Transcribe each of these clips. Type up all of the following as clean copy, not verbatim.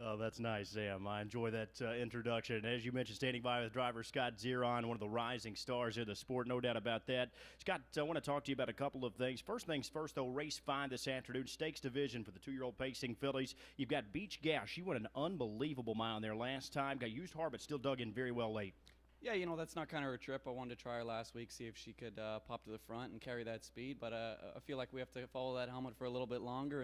Oh, that's nice, Sam. I enjoy that introduction. And as you mentioned, standing by with driver Scott Zeron, one of the rising stars in the sport, no doubt about that. Scott, I want to talk to you about a couple of things. First things first, though, race 5 this afternoon, stakes division for the 2-year-old pacing fillies. You've got Beach Gal. She went an unbelievable mile in there last time. Got used hard, but still dug in very well late. Yeah, that's not kind of her trip. I wanted to try her last week, see if she could pop to the front and carry that speed. But I feel like we have to follow that helmet for a little bit longer,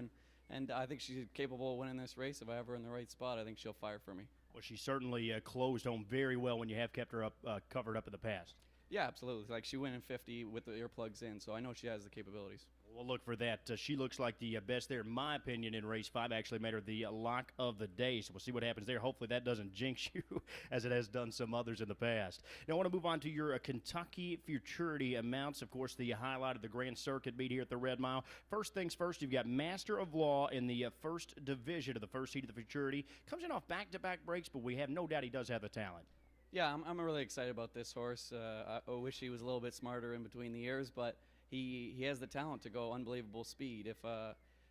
and I think she's capable of winning this race. If I have her in the right spot, I think she'll fire for me. Well, she certainly closed home very well when you have kept her up covered up in the past. Yeah, absolutely. Like, she went in 50 with the earplugs in, so I know she has the capabilities. We'll look for that. She looks like the best there, in my opinion, in race 5. Actually made her the lock of the day, so we'll see what happens there. Hopefully that doesn't jinx you as it has done some others in the past. Now I want to move on to your Kentucky Futurity amounts. Of course, the highlight of the Grand Circuit meet here at the Red Mile. First things first, you've got Master of Law in the first division of the first heat of the Futurity. Comes in off back-to-back breaks, but we have no doubt he does have the talent. Yeah, I'm really excited about this horse. I wish he was a little bit smarter in between the ears, but he has the talent to go unbelievable speed.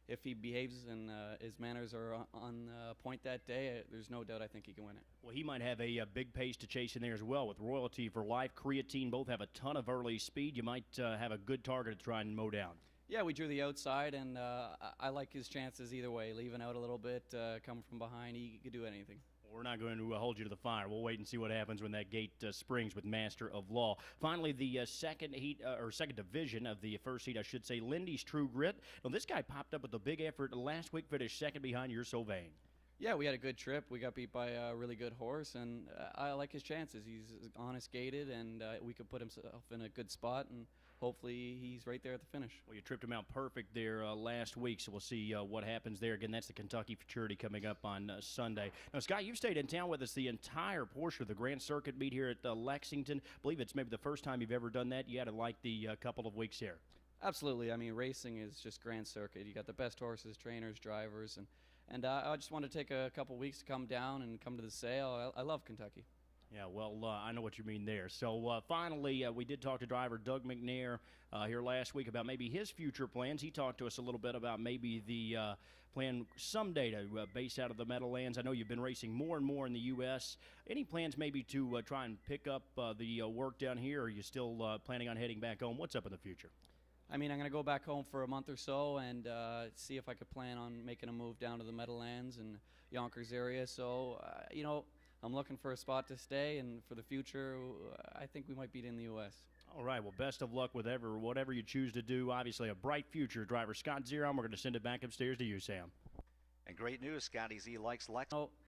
If he behaves and his manners are on point that day, there's no doubt I think he can win it. Well, he might have a big pace to chase in there as well with Royalty for Life. Creatine both have a ton of early speed. You might have a good target to try and mow down. Yeah, we drew the outside, and I like his chances either way. Leaving out a little bit, coming from behind, he could do anything. We're not going to hold you to the fire. We'll wait and see what happens when that gate springs with Master of Law. Finally, the second heat or second division of the first heat, I should say, Lindy's True Grit. Well, this guy popped up with a big effort last week, finished second behind You're So Vain. Yeah, we had a good trip. We got beat by a really good horse, and I like his chances. He's honest gated, and we could put himself in a good spot, and hopefully he's right there at the finish. Well, you tripped him out perfect there last week, so we'll see what happens there. Again, that's the Kentucky Futurity coming up on Sunday. Now, Scott, you've stayed in town with us the entire portion of the Grand Circuit meet here at Lexington. I believe it's maybe the first time you've ever done that. You had to like the couple of weeks here. Absolutely. I mean, racing is just Grand Circuit. You got the best horses, trainers, drivers, and I just wanted to take a couple weeks to come down and come to the sale. I love Kentucky. Yeah, well, I know what you mean there. So finally, we did talk to driver Doug McNair here last week about maybe his future plans. He talked to us a little bit about maybe the plan someday to base out of the Meadowlands. I know you've been racing more and more in the U.S. Any plans maybe to try and pick up the work down here, or are you still planning on heading back home? What's up in the future? I mean, I'm going to go back home for a month or so and see if I could plan on making a move down to the Meadowlands and Yonkers area. So, I'm looking for a spot to stay, and for the future, I think we might be in the U.S. All right, well, best of luck with whatever you choose to do. Obviously, a bright future. Driver Scott Zeron, we're going to send it back upstairs to you, Sam. And great news, Scotty Z likes Lex.